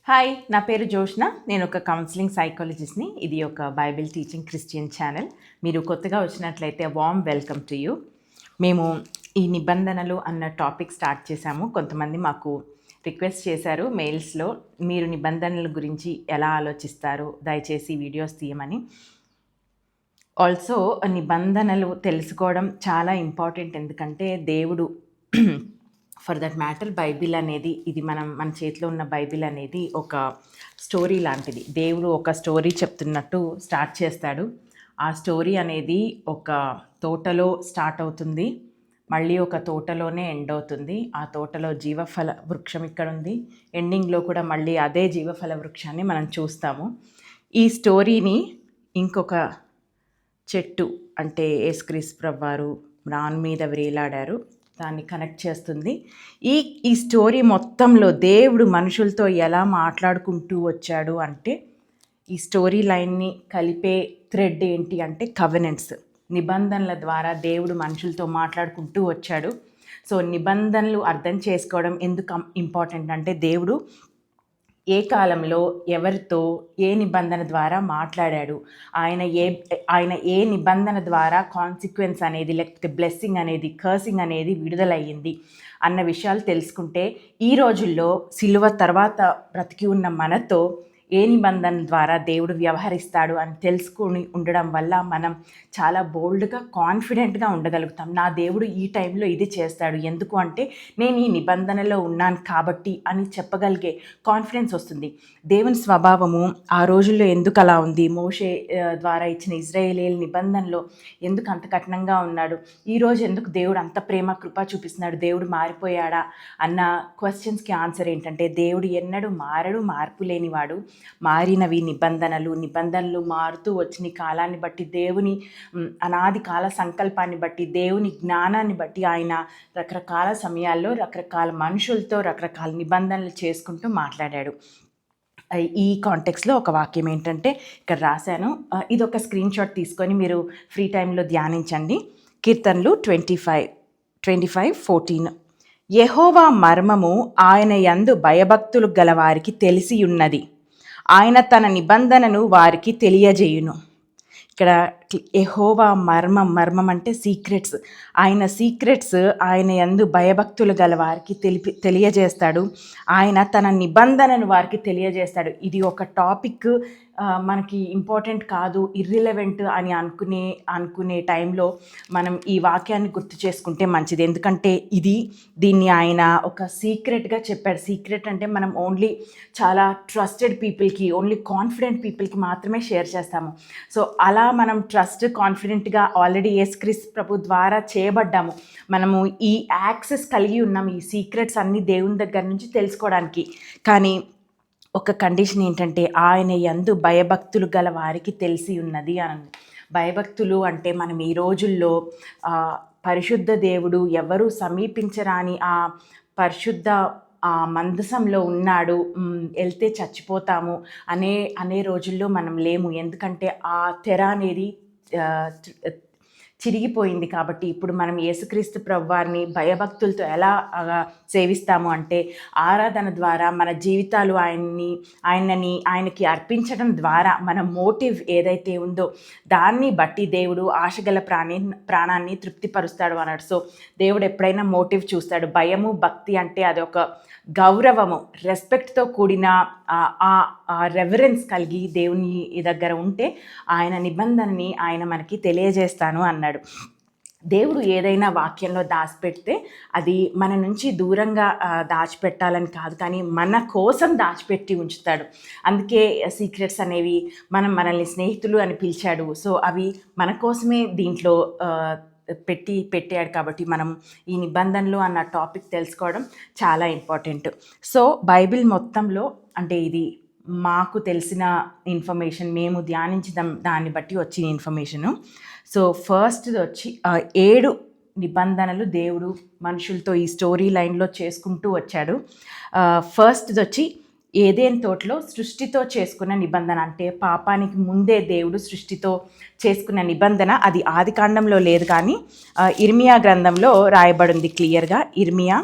Hi, నా పేరు జోష్న. నేను ఒక కౌన్సిలింగ్ సైకాలజిస్ట్ని. ఇది ఒక బైబిల్ టీచింగ్ క్రిస్టియన్ ఛానల్. మీరు కొత్తగా వచ్చినట్లయితే వార్మ్ వెల్కమ్ టు యూ. మేము ఈ నిబంధనలు అన్న టాపిక్ స్టార్ట్ చేశాము. కొంతమంది మాకు రిక్వెస్ట్ చేశారు మెయిల్స్లో, మీరు నిబంధనల గురించి ఎలా ఆలోచిస్తారు, దయచేసి వీడియోస్ తీయమని. ఆల్సో నిబంధనలు తెలుసుకోవడం చాలా ఇంపార్టెంట్. ఎందుకంటే దేవుడు ఫర్ దట్ మ్యాటర్ బైబిల్ అనేది, ఇది మన చేతిలో ఉన్న బైబిల్ అనేది ఒక స్టోరీ లాంటిది. దేవుడు ఒక స్టోరీ చెప్తున్నట్టు స్టార్ట్ చేస్తాడు. ఆ స్టోరీ అనేది ఒక తోటలో స్టార్ట్ అవుతుంది, మళ్ళీ ఒక తోటలోనే ఎండ్ అవుతుంది. ఆ తోటలో జీవఫల వృక్షం ఇక్కడ ఉంది, ఎండింగ్లో కూడా మళ్ళీ అదే జీవఫల వృక్షాన్ని మనం చూస్తాము. ఈ స్టోరీని ఇంకొక చెట్టు, అంటే యేసుక్రీస్తు ప్రభువారు రాన్ మీద వేలాడారు, దాన్ని కనెక్ట్ చేస్తుంది. ఈ స్టోరీ మొత్తంలో దేవుడు మనుషులతో ఎలా మాట్లాడుకుంటూ వచ్చాడు అంటే, ఈ స్టోరీ లైన్ని కలిపే థ్రెడ్ ఏంటి అంటే కవెనెంట్స్, నిబంధనల ద్వారా దేవుడు మనుషులతో మాట్లాడుకుంటూ వచ్చాడు. సో నిబంధనలు అర్థం చేసుకోవడం ఎందుకు ఇంపార్టెంట్ అంటే, దేవుడు ఏ కాలంలో ఎవరితో ఏ నిబంధన ద్వారా మాట్లాడాడు, ఆయన ఏ నిబంధన ద్వారా కాన్సిక్వెన్స్ అనేది, లేకపోతే బ్లెస్సింగ్ అనేది, కర్సింగ్ అనేది విడుదలయ్యింది అన్న విషయాలు తెలుసుకుంటే, ఈ రోజుల్లో సిలువ తర్వాత బ్రతికి ఉన్న మనతో ఏ నిబంధన ద్వారా దేవుడు వ్యవహరిస్తాడు అని తెలుసుకుని ఉండడం వల్ల మనం చాలా బోల్డ్గా, కాన్ఫిడెంట్గా ఉండగలుగుతాం. నా దేవుడు ఈ టైంలో ఇది చేస్తాడు, ఎందుకు అంటే నేను ఈ నిబంధనలో ఉన్నాను కాబట్టి అని చెప్పగలిగే కాన్ఫిడెన్స్ వస్తుంది. దేవుని స్వభావము ఆ రోజుల్లో ఎందుకు అలా ఉంది, మోషే ద్వారా ఇచ్చిన ఇజ్రాయేలీల నిబంధనలో ఎందుకు అంత కఠినంగా ఉన్నాడు, ఈరోజు ఎందుకు దేవుడు అంత ప్రేమ కృప చూపిస్తున్నాడు, దేవుడు మారిపోయాడా అన్న క్వశ్చన్స్కి ఆన్సర్ ఏంటంటే, దేవుడు ఎన్నడూ మారడు, మార్పు లేనివాడు. మారినవి నిబంధనలు మారుతూ వచ్చిన కాలాన్ని బట్టి, దేవుని అనాది కాల సంకల్పాన్ని బట్టి, దేవుని జ్ఞానాన్ని బట్టి ఆయన రకరకాల సమయాల్లో రకరకాల మనుషులతో రకరకాల నిబంధనలు చేసుకుంటూ మాట్లాడాడు. ఈ కాంటెక్స్లో ఒక వాక్యం ఏంటంటే ఇక్కడ రాశాను, ఇది ఒక స్క్రీన్ షాట్ తీసుకొని మీరు ఫ్రీ టైంలో ధ్యానించండి. కీర్తనలు 25:14. యెహోవా మర్మము ఆయన యందు భయభక్తులు గల వారికి తెలిసి ఉన్నది, ఆయన తన నిబంధనను వారికి తెలియజేయును. ఇక్కడ యెహోవా మర్మం అంటే సీక్రెట్స్. ఆయన సీక్రెట్స్ ఆయన యందు భయభక్తులు గల వారికి తెలియజేస్తాడు. ఆయన తన నిబంధనను వారికి తెలియజేస్తాడు. ఇది ఒక టాపిక్ మనకి ఇంపార్టెంట్ కాదు, ఇర్రిలవెంట్ అని అనుకునే టైంలో మనం ఈ వాక్యాన్ని గుర్తు చేసుకుంటే మంచిది. ఎందుకంటే దీన్ని ఆయన ఒక సీక్రెట్గా చెప్పాడు. సీక్రెట్ అంటే మనం ఓన్లీ చాలా ట్రస్టెడ్ పీపుల్కి, ఓన్లీ కాన్ఫిడెంట్ పీపుల్కి మాత్రమే షేర్ చేస్తాము. సో అలా మనం ట్రస్ట్, కాన్ఫిడెంట్గా ఆల్రెడీ యేసుక్రీస్తు ప్రభు ద్వారా చేయబడ్డాము. మనము ఈ యాక్సెస్ కలిగి ఉన్నాము ఈ సీక్రెట్స్ అన్నీ దేవుని దగ్గర నుంచి తెలుసుకోవడానికి. కానీ ఒక కండిషన్ ఏంటంటే, ఆయన యందు భయభక్తులు గల వారికి తెలిసి ఉన్నది అని. భయభక్తులు అంటే మనం ఈ రోజుల్లో పరిశుద్ధ దేవుడు ఎవరు సమీపించరాని ఆ పరిశుద్ధ మందసంలో ఉన్నాడు, వెళ్తే చచ్చిపోతాము అనే రోజుల్లో మనం లేము. ఎందుకంటే ఆ తెర అనేది చిరిగిపోయింది. కాబట్టి ఇప్పుడు మనం యేసుక్రీస్తు ప్రభువారిని భయభక్తులతో ఎలా సేవిస్తాము అంటే, ఆరాధన ద్వారా మన జీవితాలు ఆయనకి అర్పించడం ద్వారా మన మోటివ్ ఏదైతే ఉందో దాన్ని బట్టి దేవుడు ఆశగల ప్రాణాన్ని తృప్తిపరుస్తాడు అన్నాడు. సో దేవుడు ఎప్పుడైనా మోటివ్ చూస్తాడు. భయము, భక్తి అంటే అదొక గౌరవము, రెస్పెక్ట్తో కూడిన రెవరెన్స్ కలిగి దేవుని దగ్గర ఉంటే ఆయన నిబంధనని ఆయన మనకి తెలియజేస్తాను అన్నాడు. దేవుడు ఏదైనా వాక్యంలో దాచిపెడితే అది మన నుంచి దూరంగా దాచిపెట్టాలని కాదు, కానీ మన కోసం దాచిపెట్టి ఉంచుతాడు. అందుకే సీక్రెట్స్ అనేవి మనల్ని స్నేహితులు అని పిలిచాడు. సో అవి మన కోసమే దీంట్లో పెట్టాడు. కాబట్టి మనం ఈ నిబంధనలు అన్న టాపిక్ తెలుసుకోవడం చాలా ఇంపార్టెంట్. సో బైబిల్ మొత్తంలో, అంటే ఇది మాకు తెలిసిన ఇన్ఫర్మేషన్, మేము ధ్యానించిన దాన్ని బట్టి వచ్చిన ఇన్ఫర్మేషను. సో ఫస్ట్ వచ్చి 7 నిబంధనలు దేవుడు మనుషులతో ఈ స్టోరీ లైన్లో చేసుకుంటూ వచ్చాడు. ఫస్ట్ వచ్చి ఏదెన్ తోటలో సృష్టితో చేసుకున్న నిబంధన. అంటే పాపానికి ముందే దేవుడు సృష్టితో చేసుకున్న నిబంధన. అది ఆదికాండంలో లేదు, కానీ ఇర్మియా గ్రంథంలో రాయబడింది క్లియర్గా. ఇర్మియా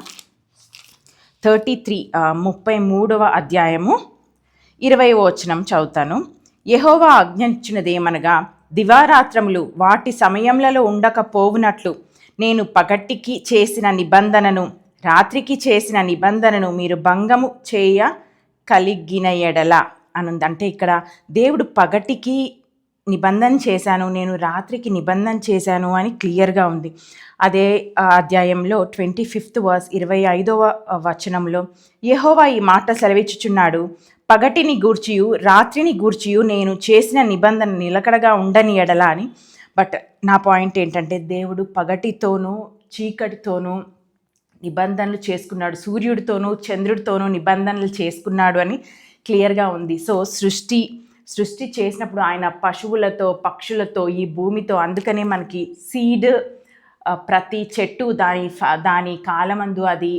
33 33వ అధ్యాయము 20వ వచనం చదువుతాను. యెహోవా ఆజ్ఞించినదేమనగా, దివారాత్రములు వాటి సమయములలో ఉండకపోవునట్లు నేను పగటికి చేసిన నిబంధనను రాత్రికి చేసిన నిబంధనను మీరు భంగము చేయ కలిగిన ఎడల అనుంది. అంటే ఇక్కడ దేవుడు పగటికి నిబంధన చేశాను, నేను రాత్రికి నిబంధన చేశాను అని క్లియర్గా ఉంది. అదే అధ్యాయంలో 25th వర్స్ 25వ వచనంలో యెహోవా ఈ మాట సెలవిచ్చుచున్నాడు, పగటిని గూర్చియు రాత్రిని గూర్చియు నేను చేసిన నిబంధన నిలకడగా ఉండని ఎడల అని. బట్ నా పాయింట్ ఏంటంటే, దేవుడు పగటితోనూ చీకటితోనూ నిబంధనలు చేసుకున్నాడు, సూర్యుడితోనూ చంద్రుడితోనూ నిబంధనలు చేసుకున్నాడు అని క్లియర్గా ఉంది. సో సృష్టి చేసినప్పుడు ఆయన పశువులతో, పక్షులతో, ఈ భూమితో, అందుకనే మనకి సీడ్ ప్రతి చెట్టు దాని కాలమందు అది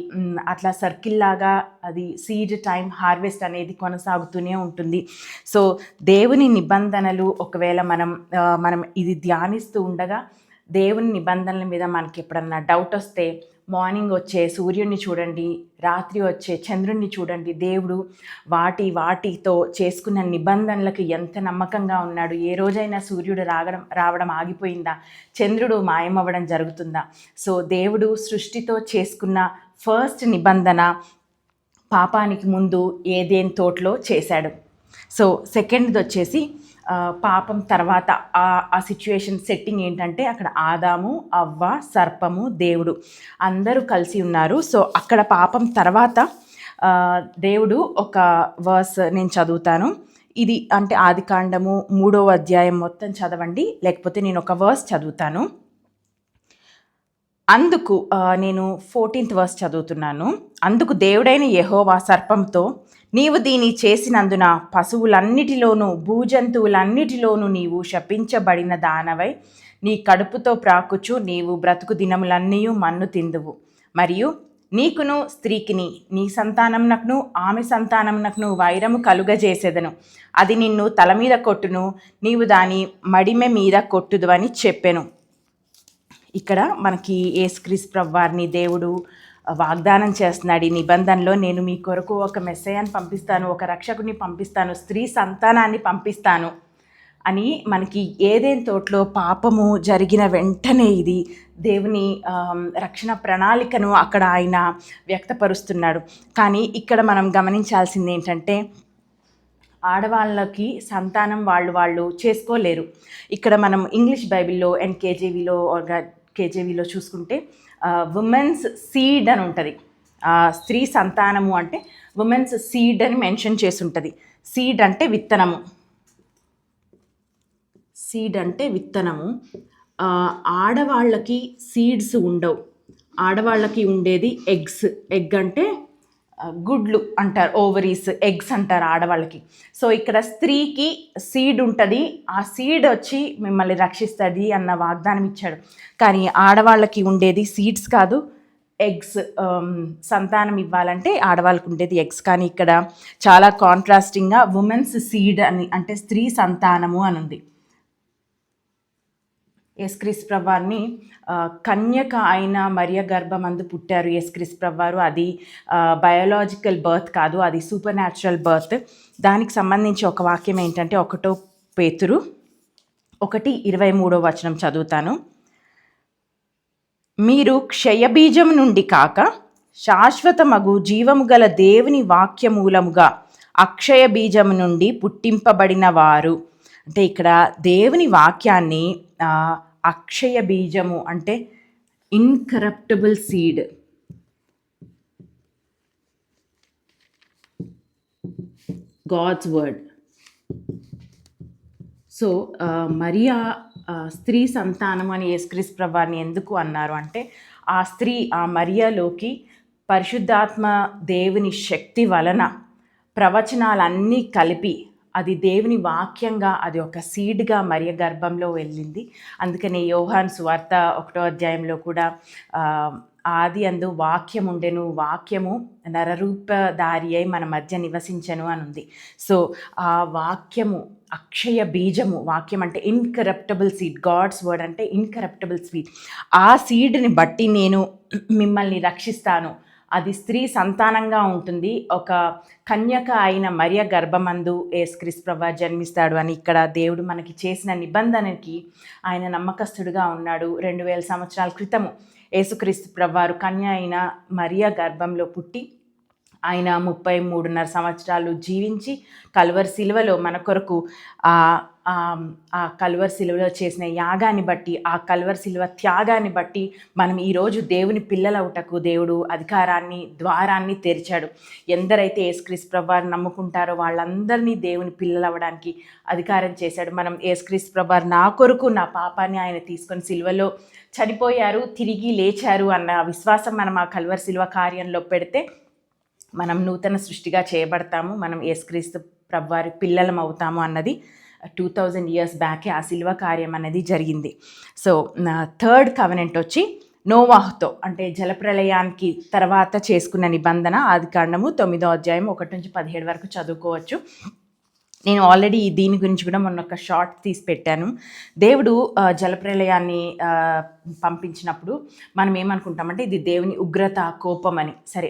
అట్లా సర్కిల్ లాగా అది సీడ్ టైం హార్వెస్ట్ అనేది కొనసాగుతూనే ఉంటుంది. సో దేవుని నిబంధనలు ఒకవేళ మనం ఇది ధ్యానిస్తూ ఉండగా దేవుని నిబంధనల మీద మనకి ఎప్పుడన్నా డౌట్ వస్తే, మార్నింగ్ వచ్చే సూర్యుడిని చూడండి, రాత్రి వచ్చే చంద్రుడిని చూడండి, దేవుడు వాటితో చేసుకున్న నిబంధనలకు ఎంత నమ్మకంగా ఉన్నాడు. ఏ రోజైనా సూర్యుడు రావడం ఆగిపోయిందా? చంద్రుడు మాయమవ్వడం జరుగుతుందా? సో దేవుడు సృష్టితో చేసుకున్న ఫస్ట్ నిబంధన పాపానికి ముందు ఏదెన్ తోటలో చేశాడు. సో సెకండ్ది వచ్చేసి పాపం తర్వాత ఆ సిచ్యువేషన్ సెట్టింగ్ ఏంటంటే, అక్కడ ఆదాము, అవ్వ, సర్పము, దేవుడు అందరూ కలిసి ఉన్నారు. సో అక్కడ పాపం తర్వాత దేవుడు ఒక వర్స్ నేను చదువుతాను. ఇది అంటే ఆదికాండము 3వ అధ్యాయం మొత్తం చదవండి, లేకపోతే నేను ఒక వర్స్ చదువుతాను. అందుకు నేను 14th వర్స్ చదువుతున్నాను. అందుకు దేవుడైన యెహోవా సర్పంతో, నీవు దీని చేసినందున పశువులన్నిటిలోనూ భూజంతువులన్నిటిలోనూ నీవు శపించబడిన దానవై నీ కడుపుతో ప్రాకుచు నీవు బ్రతుకు దినములన్నీ మన్ను తిందువు. మరియు నీకును స్త్రీకిని నీ సంతానమునకును ఆమె సంతానమునకును వైరము కలుగజేసేదను. అది నిన్ను తల మీద కొట్టును, నీవు దాని మడిమె మీద కొట్టుదు అని చెప్పెను. ఇక్కడ మనకి యేసుక్రీస్తు ప్రభువారిని దేవుడు వాగ్దానం చేస్తున్నాడు. ఈ నిబంధనలో నేను మీ కొరకు ఒక మెస్సయ్యని పంపిస్తాను, ఒక రక్షకుని పంపిస్తాను, స్త్రీ సంతానాన్ని పంపిస్తాను అని మనకి ఏదెన్ తోటలో పాపము జరిగిన వెంటనే ఇది దేవుని రక్షణ ప్రణాళికను అక్కడ ఆయన వ్యక్తపరుస్తున్నాడు. కానీ ఇక్కడ మనం గమనించాల్సింది ఏంటంటే, ఆడవాళ్ళకి సంతానం వాళ్ళు చేసుకోలేరు. ఇక్కడ మనం ఇంగ్లీష్ బైబిల్లో ఎన్కేజీవీలో కేజీవీలో చూసుకుంటే ఉమెన్స్ సీడ్ అని ఉంటుంది. స్త్రీ సంతానము అంటే ఉమెన్స్ సీడ్ అని మెన్షన్ చేసి ఉంటుంది. సీడ్ అంటే విత్తనము, సీడ్ అంటే విత్తనము. ఆడవాళ్ళకి సీడ్స్ ఉండవు, ఆడవాళ్ళకి ఉండేది ఎగ్ అంటే గుడ్లు అంటారు, ఓవరీస్, ఎగ్స్ అంటారు ఆడవాళ్ళకి. సో ఇక్కడ స్త్రీకి సీడ్ ఉంటుంది, ఆ సీడ్ వచ్చి మిమ్మల్ని రక్షిస్తుంది అన్న వాగ్దానం ఇచ్చాడు. కానీ ఆడవాళ్ళకి ఉండేది సీడ్స్ కాదు, ఎగ్స్. సంతానం ఇవ్వాలంటే ఆడవాళ్ళకి ఉండేది ఎగ్స్. కానీ ఇక్కడ చాలా కాంట్రాస్టింగ్గా ఉమెన్స్ సీడ్ అని అంటే స్త్రీ సంతానము అని ఉంది. యేసుక్రీస్తు ప్రభువారిని కన్యక అయిన మరియ గర్భమందు పుట్టారు యేసుక్రీస్తు ప్రభువారు. అది బయోలాజికల్ బర్త్ కాదు, అది సూపర్ న్యాచురల్ బర్త్. దానికి సంబంధించి ఒక వాక్యం ఏంటంటే 1 పేతురు 1:23 చదువుతాను. మీరు క్షయబీజం నుండి కాక శాశ్వతమగు జీవము గల దేవుని వాక్యమూలముగా అక్షయ బీజము నుండి పుట్టింపబడిన వారు. అంటే ఇక్కడ దేవుని వాక్యాన్ని అక్షయ బీజము అంటే incorruptible seed, God's word. So మరియా స్త్రీ సంతానం అని యేసుక్రీస్తు ప్రభువారిని ఎందుకు అన్నారు అంటే, ఆ స్త్రీ ఆ మరియలోకి పరిశుద్ధాత్మ దేవుని శక్తి వలన ప్రవచనాలన్నీ కలిపి అది దేవుని వాక్యంగా అది ఒక సీడ్గా మరియ గర్భంలో వెళ్ళింది. అందుకని యోహాను సువార్త 1వ అధ్యాయంలో కూడా ఆది అందు వాక్యం ఉండెను, వాక్యము నరరూపధారి అయి మన మధ్య నివసించెను అని ఉంది. సో ఆ వాక్యము అక్షయ బీజము, వాక్యం అంటే ఇన్కరప్టబుల్ సీడ్, గాడ్స్ వర్డ్ అంటే ఇన్కరప్టబుల్ సీడ్. ఆ సీడ్ని బట్టి నేను మిమ్మల్ని రక్షిస్తాను, అది స్త్రీ సంతానంగా ఉంటుంది. ఒక కన్యక అయిన మరియ గర్భమందు యేసుక్రీస్తు ప్రభువారు జన్మిస్తాడు అని ఇక్కడ దేవుడు మనకి చేసిన నిబంధనకి ఆయన నమ్మకస్తుడుగా ఉన్నాడు. 2000 సంవత్సరాల క్రితము యేసుక్రీస్తు ప్రభువారు కన్య అయిన మరియ గర్భంలో పుట్టి ఆయన 33.5 సంవత్సరాలు జీవించి కల్వరి శిలువలో మన కొరకు ఆ కల్వరి శిలువలో చేసిన యాగాన్ని బట్టి, ఆ కల్వరి శిలువ త్యాగాన్ని బట్టి మనం ఈరోజు దేవుని పిల్లలవుటకు దేవుడు అధికారాన్ని, ద్వారాన్ని తెరిచాడు. ఎందరైతే యేసుక్రీస్తు ప్రభువారిని నమ్ముకుంటారో వాళ్ళందరినీ దేవుని పిల్లలవ్వడానికి అధికారం చేశాడు. మనం యేసుక్రీస్తు ప్రభువారు నా కొరకు నా పాపాన్ని ఆయన తీసుకొని శిలువలో చనిపోయారు, తిరిగి లేచారు అన్న విశ్వాసం మనం ఆ కల్వరి శిలువ కార్యంలో పెడితే మనం నూతన సృష్టిగా చేయబడతాము, మనం యేసుక్రీస్తు ప్రభువారి పిల్లలం అవుతాము అన్నది 2000 years బ్యాకే ఆ శిల్వ కార్యం అనేది జరిగింది. సో థర్డ్ కవెనెంట్ వచ్చి నోవాహుతో, అంటే జలప్రలయానికి తర్వాత చేసుకున్న నిబంధన. ఆదికాండము 9వ అధ్యాయం 1-17 వరకు చదువుకోవచ్చు. నేను ఆల్రెడీ దీని గురించి కూడా మొన్న ఒక షార్ట్ తీసి పెట్టాను. దేవుడు జలప్రలయాన్ని పంపించినప్పుడు మనం ఏమనుకుంటామంటే ఇది దేవుని ఉగ్రత, కోపం అని. సరే,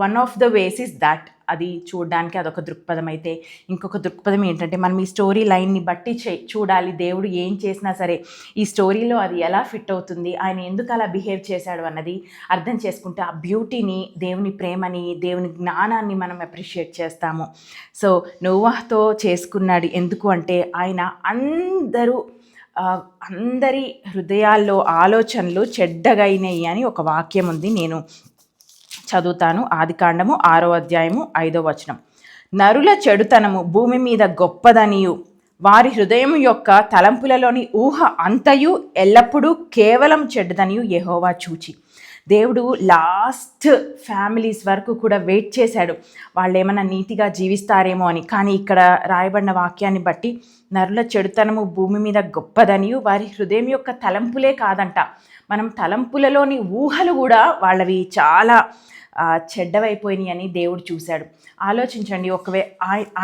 one of the ways is that, అది చూడడానికి అదొక దృక్పథం. అయితే ఇంకొక దృక్పథం ఏంటంటే మనం ఈ స్టోరీ లైన్ని బట్టి చూడాలి. దేవుడు ఏం చేసినా సరే ఈ స్టోరీలో అది ఎలా ఫిట్ అవుతుంది, ఆయన ఎందుకు అలా బిహేవ్ చేశాడు అన్నది అర్థం చేసుకుంటే ఆ బ్యూటీని, దేవుని ప్రేమని, దేవుని జ్ఞానాన్ని మనం అప్రిషియేట్ చేస్తాము. సో నోవాహుతో చేసుకున్నాడు ఎందుకు అంటే ఆయన అందరి హృదయాల్లో ఆలోచనలు చెడ్డగైనవి అని ఒక వాక్యం ఉంది. నేను చదువుతాను. ఆదికాండము 6వ అధ్యాయము 5వ వచనం. నరుల చెడుతనము భూమి మీద గొప్పదనియు వారి హృదయం యొక్క తలంపులలోని ఊహ అంతయు ఎల్లప్పుడూ కేవలం చెడ్డదనియు యెహోవా చూచి. దేవుడు లాస్ట్ ఫ్యామిలీస్ వరకు కూడా వెయిట్ చేశాడు, వాళ్ళు ఏమైనా నీతిగా జీవిస్తారేమో అని. కానీ ఇక్కడ రాయబడిన వాక్యాన్ని బట్టి నరుల చెడుతనము భూమి మీద గొప్పదనియు వారి హృదయం యొక్క తలంపులే కాదంట, మనం తలంపులలోని ఊహలు కూడా వాళ్ళవి చాలా చెడ్డవైపోయినాయి అని దేవుడు చూశాడు. ఆలోచించండి,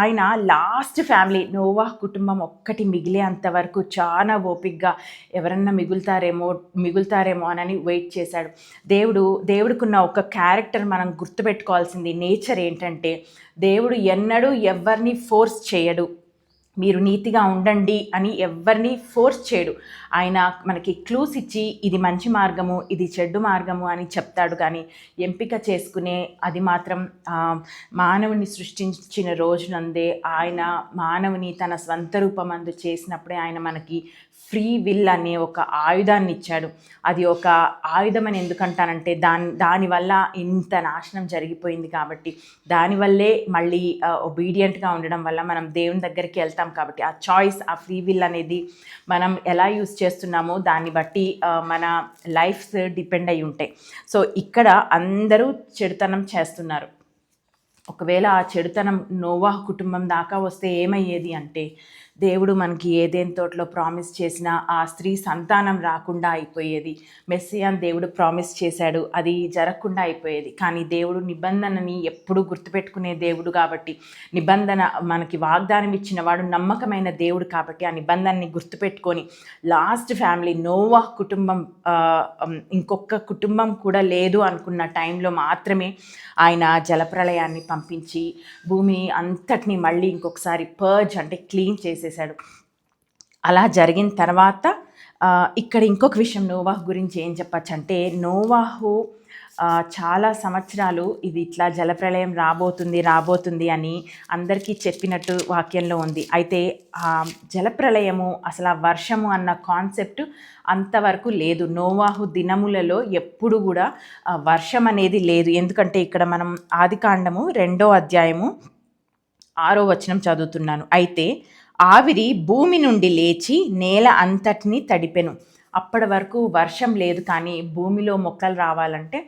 ఆయన లాస్ట్ ఫ్యామిలీ నోవాహ్ కుటుంబం ఒక్కటి మిగిలే అంతవరకు చాలా ఓపికగా ఎవరన్నా మిగులుతారేమో అని వెయిట్ చేశాడు. దేవుడికున్న ఒక క్యారెక్టర్ మనం గుర్తుపెట్టుకోవాల్సింది, నేచర్ ఏంటంటే దేవుడు ఎన్నడూ ఎవరిని ఫోర్స్ చేయడు. మీరు నీతిగా ఉండండి అని ఎవరిని ఫోర్స్ చేయడు. ఆయన మనకి క్లూస్ ఇచ్చి ఇది మంచి మార్గము, ఇది చెడ్డు మార్గము అని చెప్తాడు. కానీ ఎంపిక చేసుకునే అది మాత్రం మానవుని సృష్టించిన రోజునందే ఆయన మానవుని తన స్వంత రూపమందు చేసినప్పుడే ఆయన మనకి ఫ్రీ విల్ అనే ఒక ఆయుధాన్ని ఇచ్చాడు. అది ఒక ఆయుధం అని ఎందుకంటానంటే దానివల్ల ఇంత నాశనం జరిగిపోయింది కాబట్టి, దానివల్లే మళ్ళీ ఒబీడియంట్గా ఉండడం వల్ల మనం దేవుని దగ్గరికి వెళ్తాం కాబట్టి ఆ చాయిస్, ఆ ఫ్రీ విల్ అనేది మనం ఎలా యూస్ చేస్తున్నామో దాన్ని బట్టి మన లైఫ్స్ డిపెండ్ అయి ఉంటాయి. సో ఇక్కడ అందరూ చెడుతనం చేస్తున్నారు. ఒకవేళ ఆ చెడుతనం నోవాహ్ కుటుంబం దాకా వస్తే ఏమయ్యేది అంటే దేవుడు మనకి ఏదెన్ తోటలో ప్రామిస్ చేసిన ఆ స్త్రీ సంతానం రాకుండా అయిపోయేది. మెస్సియాని దేవుడు ప్రామిస్ చేశాడు, అది జరగకుండా అయిపోయేది. కానీ దేవుడు నిబంధనని ఎప్పుడూ గుర్తుపెట్టుకునే దేవుడు కాబట్టి, నిబంధన మనకి వాగ్దానం ఇచ్చిన వాడు నమ్మకమైన దేవుడు కాబట్టి ఆ నిబంధనని గుర్తుపెట్టుకొని లాస్ట్ ఫ్యామిలీ నోవాహ్ కుటుంబం, ఇంకొక కుటుంబం కూడా లేదు అనుకున్న టైంలో మాత్రమే ఆయన జలప్రలయాన్ని పంపించి భూమిని అంతటిని మళ్ళీ ఇంకొకసారి పర్జ్ అంటే క్లీన్ చేసేసాడు. అలా జరిగిన తర్వాత ఇక్కడ ఇంకొక విషయం నోవాహు గురించి ఏం చెప్పచ్చు అంటే, నోవాహు చాలా సంవత్సరాలు ఇది ఇట్లా జలప్రలయం రాబోతుంది అని అందరికీ చెప్పినట్టు వాక్యంలో ఉంది. అయితే ఆ జలప్రలయము అసలు ఆ వర్షము అన్న కాన్సెప్ట్ అంతవరకు లేదు. నోవాహు దినములలో ఎప్పుడు కూడా వర్షం అనేది లేదు. ఎందుకంటే ఇక్కడ మనం ఆదికాండము 2వ అధ్యాయము 6వ వచనం చదువుతున్నాను. అయితే ఆవిరి భూమి నుండి లేచి నేల అంతటినీ తడిపెను. అప్పటి వరకు వర్షం లేదు, కానీ భూమిలో మొక్కలు రావాలంటే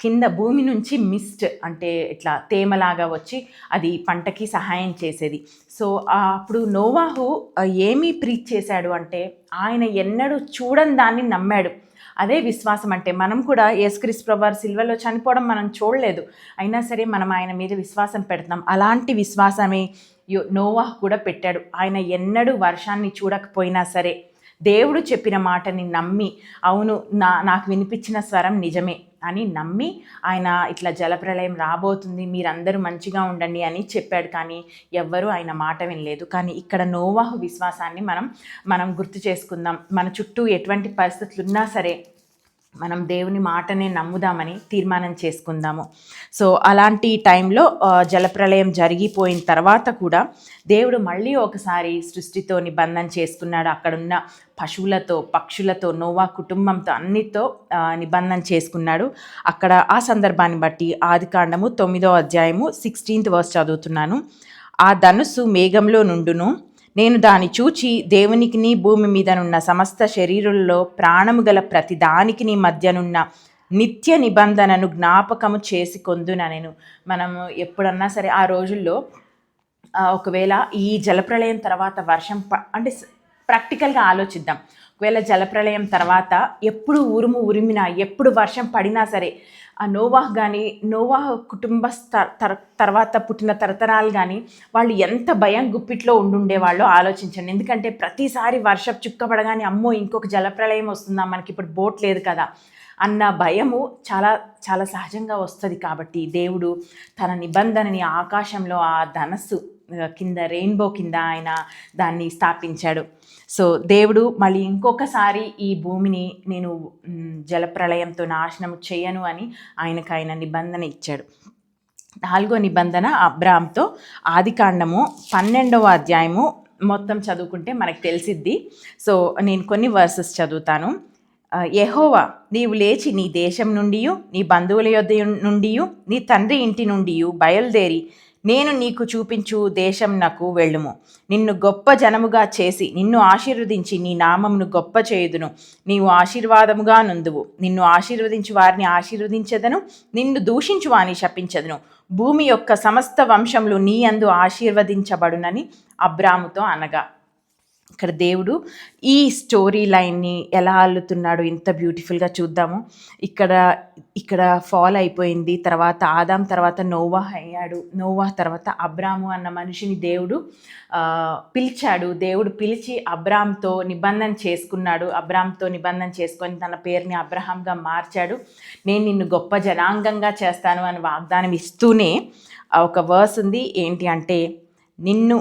కింద భూమి నుంచి మిస్ట్ అంటే ఇట్లా తేమలాగా వచ్చి అది పంటకి సహాయం చేసేది. సో అప్పుడు నోవాహు ఏమీ ప్రీచ్ చేశాడు అంటే ఆయన ఎన్నడూ చూడని దాన్ని నమ్మాడు. అదే విశ్వాసం అంటే. మనం కూడా యేసుక్రీస్తు ప్రభువారు సిలువలో చనిపోవడం మనం చూడలేదు, అయినా సరే మనం ఆయన మీద విశ్వాసం పెడతాం. అలాంటి విశ్వాసమే నోవాహు కూడా పెట్టాడు. ఆయన ఎన్నడూ వర్షాన్ని చూడకపోయినా సరే దేవుడు చెప్పిన మాటని నమ్మి, అవును నాకు వినిపించిన స్వరం నిజమే, అని నమ్మి ఆయన ఇట్లా జలప్రళయం రాబోతుంది, మీరందరూ మంచిగా ఉండండి అని చెప్పాడు. కానీ ఎవ్వరూ ఆయన మాట వినలేదు. కానీ ఇక్కడ నోవాహు విశ్వాసాన్ని మనం గుర్తు చేసుకుందాం. మన చుట్టూ ఎటువంటి పరిస్థితులు ఉన్నా సరే మనం దేవుని మాటనే నమ్ముదామని తీర్మానం చేసుకుందాము. సో అలాంటి టైంలో జలప్రళయం జరిగిపోయిన తర్వాత కూడా దేవుడు మళ్ళీ ఒకసారి సృష్టితో నిబంధన చేసుకున్నాడు. అక్కడున్న పశువులతో, పక్షులతో, నోవా కుటుంబంతో అన్నిటితో నిబంధన చేసుకున్నాడు. అక్కడ ఆ సందర్భాన్ని బట్టి ఆదికాండము 9వ అధ్యాయము 16th verse చదువుతున్నాను. ఆ ధనుస్సు మేఘంలో నుండును, నేను దాన్ని చూచి దేవునికిని భూమి మీదనున్న సమస్త శరీరుల్లో ప్రాణము గల ప్రతి దానికి మధ్యనున్న నిత్య నిబంధనను జ్ఞాపకము చేసి కొందునెను. మనము ఎప్పుడన్నా సరే ఆ రోజుల్లో ఒకవేళ ఈ జలప్రళయం తర్వాత వర్షం అంటే ప్రాక్టికల్గా ఆలోచిద్దాం. ఒకవేళ జలప్రళయం తర్వాత ఎప్పుడు ఉరిమినా, ఎప్పుడు వర్షం పడినా సరే ఆ నోవాహ్ కుటుంబ తర్వాత పుట్టిన తరతరాలు కానీ వాళ్ళు ఎంత భయం గుప్పిట్లో ఉండుండేవాళ్ళో ఆలోచించండి. ఎందుకంటే ప్రతిసారి వర్షం చుక్క పడగానే అమ్మో ఇంకొక జలప్రళయం వస్తుందా, మనకి ఇప్పుడు బోట్ లేదు కదా అన్న భయము చాలా చాలా సహజంగా వస్తుంది. కాబట్టి దేవుడు తన నిబంధనని ఆకాశంలో ఆ ధనస్సు కింద, రెయిన్బో కింద ఆయన దాన్ని స్థాపించాడు. సో దేవుడు మళ్ళీ ఇంకొకసారి ఈ భూమిని నేను జలప్రళయంతో నాశనం చేయను అని ఆయన నిబంధన ఇచ్చాడు. 4వ నిబంధన అబ్రాహాంతో ఆదికాండము 12వ అధ్యాయము మొత్తం చదువుకుంటే మనకు తెలిసిద్ది. సో నేను కొన్ని వర్సెస్ చదువుతాను. యెహోవా, నీవు లేచి నీ దేశం నుండి, నీ బంధువుల యొద్ద నుండి, నీ తండ్రి ఇంటి నుండి బయలుదేరి నేను నీకు చూపించు దేశం నాకు వెళ్ళుము. నిన్ను గొప్ప జనముగా చేసి నిన్ను ఆశీర్వదించి నీ నామమును గొప్ప చేయుదును. నీవు ఆశీర్వాదముగా నుందువు. నిన్ను ఆశీర్వదించు వారిని ఆశీర్వదించెదను, నిన్ను దూషించు వారిని శపించెదను. భూమి యొక్క సమస్త వంశములు నీ యందు ఆశీర్వదించబడునని అబ్రాముతో అనగా. ఇక్కడ దేవుడు ఈ స్టోరీ లైన్ని ఎలా అల్లుతున్నాడు ఇంత బ్యూటిఫుల్గా చూద్దాము. ఇక్కడ ఫాల్ అయిపోయింది, తర్వాత ఆదాం తర్వాత నోవాహ్ అయ్యాడు. నోవాహ్ తర్వాత అబ్రాము అన్న మనిషిని దేవుడు పిలిచాడు. దేవుడు పిలిచి అబ్రామ్తో నిబంధన చేసుకున్నాడు. అబ్రామ్తో నిబంధన చేసుకొని తన పేరుని అబ్రహాంగా మార్చాడు. నేను నిన్ను గొప్ప జనాంగంగా చేస్తాను అని వాగ్దానం ఇస్తూనే ఒక వర్స్ ఉంది. ఏంటి అంటే, నిన్ను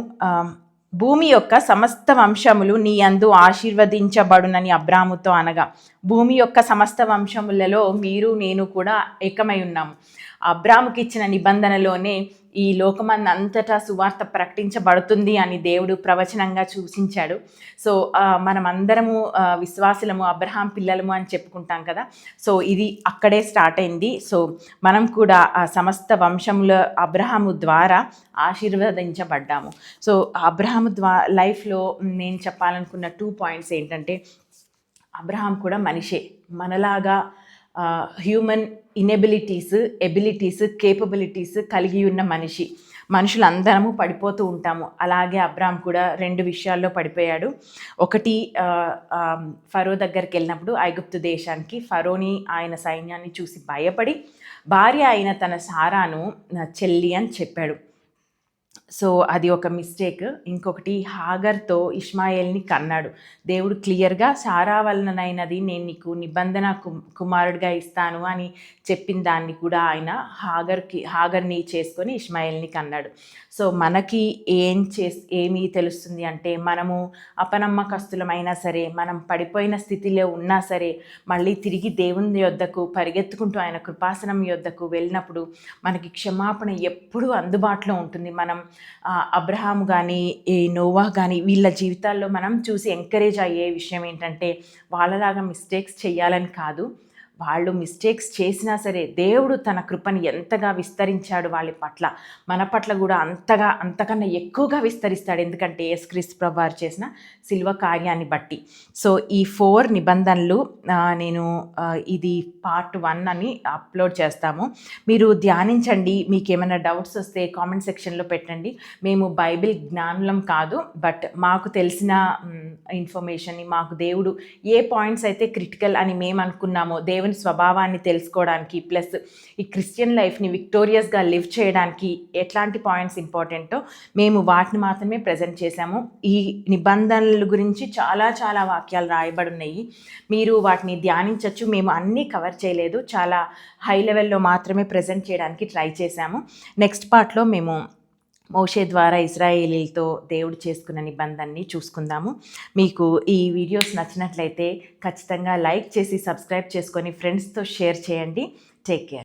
భూమి యొక్క సమస్త వంశములు నీ యందు ఆశీర్వదించబడునని అబ్రాముతో అనగా, భూమి యొక్క సమస్త వంశములలో మీరు నేను కూడా ఏకమై ఉన్నాము. అబ్రాముకి ఇచ్చిన నిబంధనలోనే ఈ లోకమందంతటా సువార్త ప్రకటించబడుతుంది అని దేవుడు ప్రవచనంగా సూచించాడు. సో మనమందరము విశ్వాసులము, అబ్రహాం పిల్లలము అని చెప్పుకుంటాం కదా. సో ఇది అక్కడే స్టార్ట్ అయింది. సో మనం కూడా ఆ సమస్త వంశముల అబ్రహాము ద్వారా ఆశీర్వదించబడ్డాము. సో అబ్రహాము లైఫ్లో నేను చెప్పాలనుకున్న 2 పాయింట్స్ ఏంటంటే, అబ్రహాం కూడా మనిషే, మనలాగా హ్యూమన్ ఎబిలిటీస్, కేపబిలిటీస్ కలిగి ఉన్న మనిషి. మనుషులందరము పడిపోతూ ఉంటాము. అలాగే అబ్రాహాం కూడా 2 విషయాల్లో పడిపోయాడు. ఒకటి, ఫరో దగ్గరికి వెళ్ళినప్పుడు ఐగుప్తు దేశానికి, ఫరోని ఆయన సైన్యాన్ని చూసి భయపడి భార్య అయిన తన సారాను చెల్లి అని చెప్పాడు. సో అది ఒక మిస్టేక్. ఇంకొకటి, హాగర్తో ఇష్మాయేల్ని కన్నాడు. దేవుడు క్లియర్గా సారా వలనైనది నేను నీకు నిబంధన కుమారుడిగా ఇస్తాను అని చెప్పిన దాన్ని కూడా ఆయన హాగర్ని చేసుకొని ఇష్మాయేల్ని కన్నాడు. సో మనకి ఏమీ తెలుస్తుంది అంటే, మనము అపనమ్మకస్తులమైనా సరే, మనం పడిపోయిన స్థితిలో ఉన్నా సరే, మళ్ళీ తిరిగి దేవుని యొద్దకు పరిగెత్తుకుంటూ ఆయన కృపాసనం యొద్దకు వెళ్ళినప్పుడు మనకి క్షమాపణ ఎప్పుడూ అందుబాటులో ఉంటుంది. మనం అబ్రహాము కానీ, ఈ నోవాహ్ కానీ వీళ్ళ జీవితాల్లో మనం చూసి ఎంకరేజ్ అయ్యే విషయం ఏంటంటే, వాళ్ళలాగా మిస్టేక్స్ చేయాలని కాదు, వాళ్ళు మిస్టేక్స్ చేసినా సరే దేవుడు తన కృపని ఎంతగా విస్తరించాడు వాళ్ళ పట్ల, మన పట్ల కూడా అంతకన్నా ఎక్కువగా విస్తరిస్తాడు. ఎందుకంటే యేసుక్రీస్తు ప్రభువారు చేసిన శిలువ కార్యాన్ని బట్టి. సో ఈ 4 నిబంధనలు నేను ఇది పార్ట్ 1 అని అప్లోడ్ చేస్తాము. మీరు ధ్యానించండి. మీకు ఏమైనా డౌట్స్ వస్తే కామెంట్ సెక్షన్లో పెట్టండి. మేము బైబిల్ జ్ఞానులం కాదు, బట్ మాకు తెలిసిన ఇన్ఫర్మేషన్ని, మాకు దేవుడు ఏ పాయింట్స్ అయితే క్రిటికల్ అని మేము అనుకున్నామో, దేవుని దేవుని స్వభావాన్ని తెలుసుకోవడానికి ప్లస్ ఈ క్రిస్టియన్ లైఫ్ని విక్టోరియస్గా లివ్ చేయడానికి ఎట్లాంటి పాయింట్స్ ఇంపార్టెంటో మేము వాటిని మాత్రమే ప్రజెంట్ చేశాము. ఈ నిబంధనల గురించి చాలా చాలా వాక్యాలు రాయబడి ఉన్నాయి, మీరు వాటిని ధ్యానించవచ్చు. మేము అన్నీ కవర్ చేయలేదు, చాలా హై లెవెల్లో మాత్రమే ప్రజెంట్ చేయడానికి ట్రై చేశాము. నెక్స్ట్ పార్ట్లో మేము మోషే ద్వారా ఇశ్రాయేలీలతో దేవుడు చేసుకున్న నిబంధనని చూసుకుందాము. మీకు ఈ వీడియోస్ నచ్చినట్లయితే ఖచ్చితంగా లైక్ చేసి సబ్స్క్రైబ్ చేసుకొని ఫ్రెండ్స్తో షేర్ చేయండి. Take care.